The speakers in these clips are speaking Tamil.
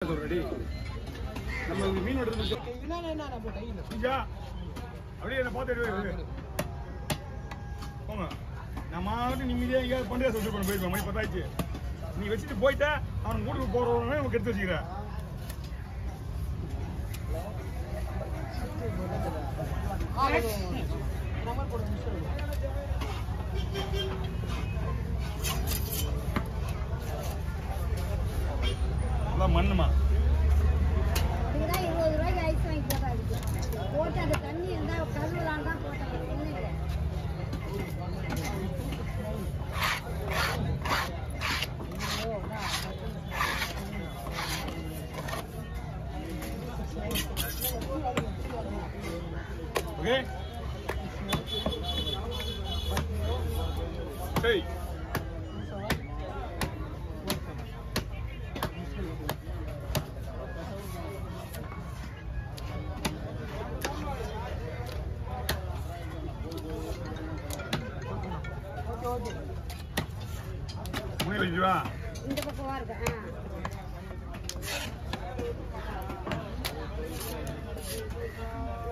நம்ம மீன் வெட்டுறது அப்படியே என்ன பார்த்து போங்க. நான் மாவட்டம் நிம்மதியாக எங்கேயாவது பண்டிகை சொல்லிட்டு பண்ண போயிருப்பேன். மணி 10 ஆயிடுச்சு. நீ வச்சுட்டு போயிட்டா அவன் வீட்டுக்கு போறவனே உனக்கு எடுத்து வச்சுக்கிறேன். அதான் மண்ணுமா ஓகே. Hey. முனை வைக்குவா இந்த பக்கமா இருக்கு.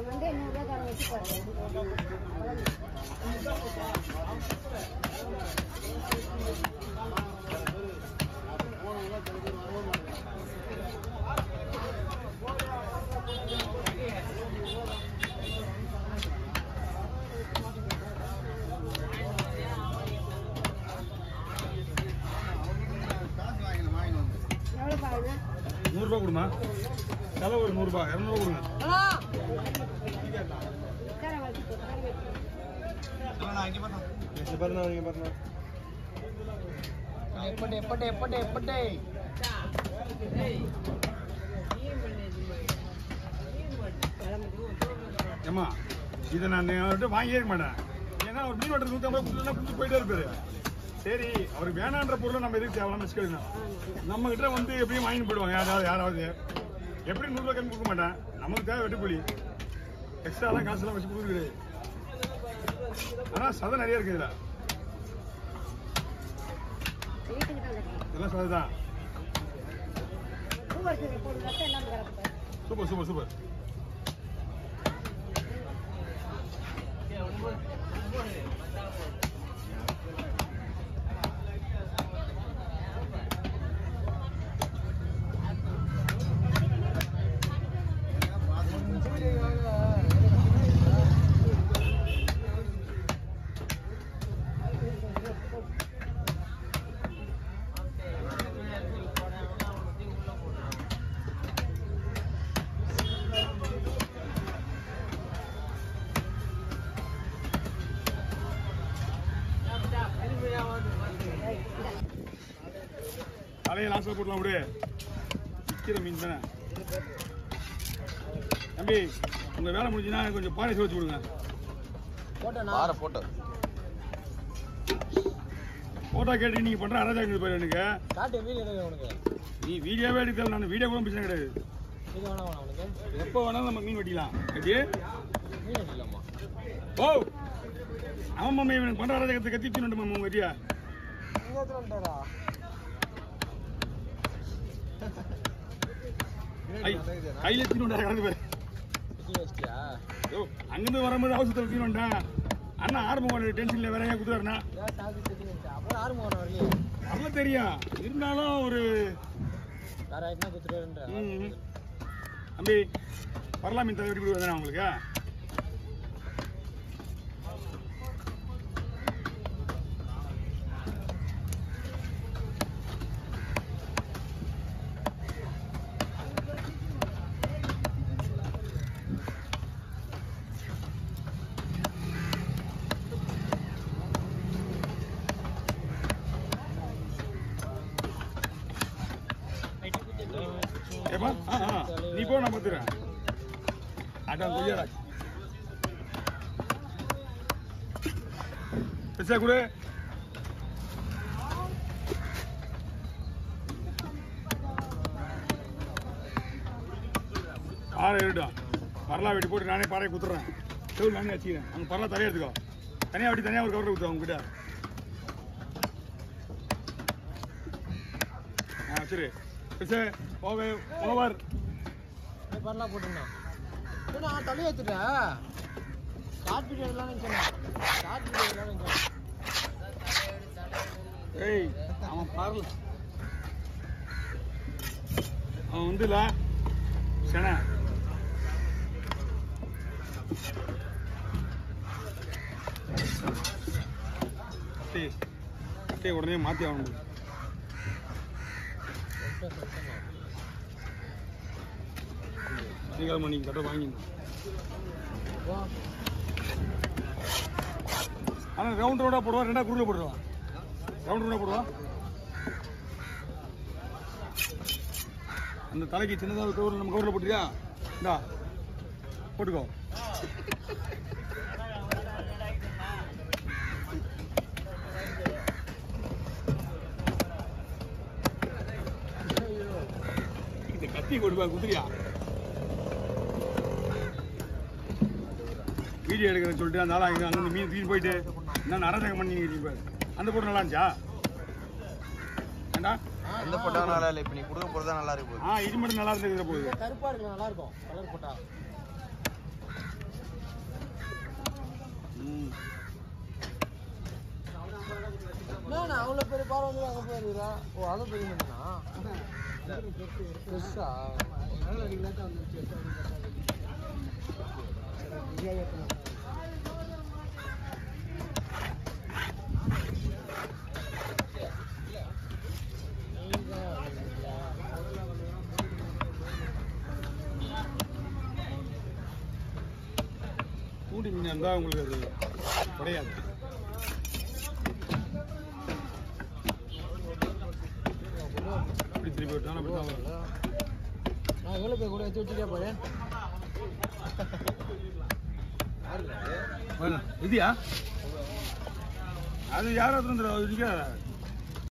வந்து 100 ரூபாய் தர வச்சு பாருங்க. எவ்வளவு பாருங்க? 100 ரூபாய் கொடுமா. செலவு ஒரு 100 ரூபாய் 200 கொடுங்க. ஏமா இதை நான் வாங்கியே இருக்க மாட்டேன். ஏன்னா அவர் மீன் வெட்டுறது 150 கொடுத்து போயிட்டே இருப்பாரு. சரி அவருக்கு வேணான்ற பொருளை நம்ம எதுக்கு தேவையான வச்சுக்கலாம். நம்ம கிட்ட வந்து எப்படியும் வாங்கிட்டு போயிடுவாங்க. யாராவது எப்படி 100 ரூபாய் கம்மி கொடுக்க மாட்டேன். நமக்கு தேவை வெட்டுக்கூலி. எக்ஸ்ட்ராலாம் காசுலாம் வச்சு கொடுக்குறது. ஆனா சதை நிறைய இருக்கு இதுல. இதெல்லாம் சதைதான். Super super super. தலையை லாஸ்ட்ல போடலாம். அப்படியே விற்கிற மீன் தானே தம்பி. உங்க வேலை முடிஞ்சுன்னா கொஞ்சம் பானை வச்சு விடுங்க. போட்டோ கேட்டு நீங்க பண்ற அராஜகம் போயிரு. எனக்கு நீ வீடியோவே எடுக்கல. நான் வீடியோ கூட பிரச்சனை கிடையாது. எப்போ வேணாலும் நம்ம மீன் வெட்டிக்கலாம். ஓ ஆமா மாமா இவனுக்கு பண்ற அராஜகத்தை கத்திட்டு மாமா உங்க வெட்டியா கையில தீனுண்டா கடந்து போய் அங்கிருந்து வரும்போது அவசரத்தில் தீனுண்டா. அண்ணா ஆரம்பம் டென்ஷன்ல வேற ஏன் குத்துறாருண்ணா அதெல்லாம் தெரியும். இருந்தாலும் ஒரு தம்பி பரலா மீன் தலை வெட்டி கொடுக்குறேன் உங்களுக்கு. நீ போ நான் பார்த்துறேன். அதான் கொய்யாராஜ் பெருசா கூட பாறை ஏறிடும். பரலா வெட்டி போட்டு நானே பாறையை குத்துறேன். செவில் நானே வச்சுக்கிறேன். அவங்க பரலா தனியாக எடுத்துக்கோ. தனியாக வெட்டி தனியாக ஒரு கவரில் குத்துவோம் அவங்க கிட்ட. சரி ஓவர் பரலாம் போட்டுருந்தோம் நான் தலையை வச்சுட்டேன் ஷார்ட் வீடியோ எல்லாம் நினைச்சேன் ஷார்ட் வீடியோ எல்லாம் நினைச்சேன் ஏய் அவன் பாருல அவன் வந்துல சன உடனே மாத்தி ஆகணும் நீங்க கட்ட வாங்கி ஆனா ரவுண்ட் ரோடா போடுவா ரெண்டா குறுக்க போடுவா ரவுண்ட் ரோடா போடுவா அந்த தலைக்கு சின்னதாக கவர் நம்ம கவரில் போட்டுறியா இந்தா போட்டுக்கோ இந்த கத்தி கொடுப்பா குதிரியா வீடியோ எடுக்கிறேன்னு சொல்லிட்டு அந்த ஆள் அங்கே மீன் தூக்கி போயிட்டு என்ன நடந்தகம் பண்ணி அந்த போட்டு நல்லா இருந்துச்சா ஏண்டா அந்த போட்டா நல்லா இல்லை இப்போ நீ கொடுக்க போறது நல்லா இருக்கு இது மட்டும் நல்லா இருக்கு போகுது கருப்பா இருக்கு நல்லா இருக்கும் கலர் போட்டா நான் அவ்வளோ பெரிய பாரு வந்து அங்கே போயிருக்கிறா ஓ அதை பெரிய மீனா ஃப்ரெஷ்ஷா கூடி மீன் இருந்தால் உங்களுக்கு அது கிடையாது அப்படி திருப்பி விட்டாலும் அப்படி தான் வரும் நான் எவ்வளோ பேர் கூட வச்சு வச்சுட்டே போறேன் இதியா அது யாராவது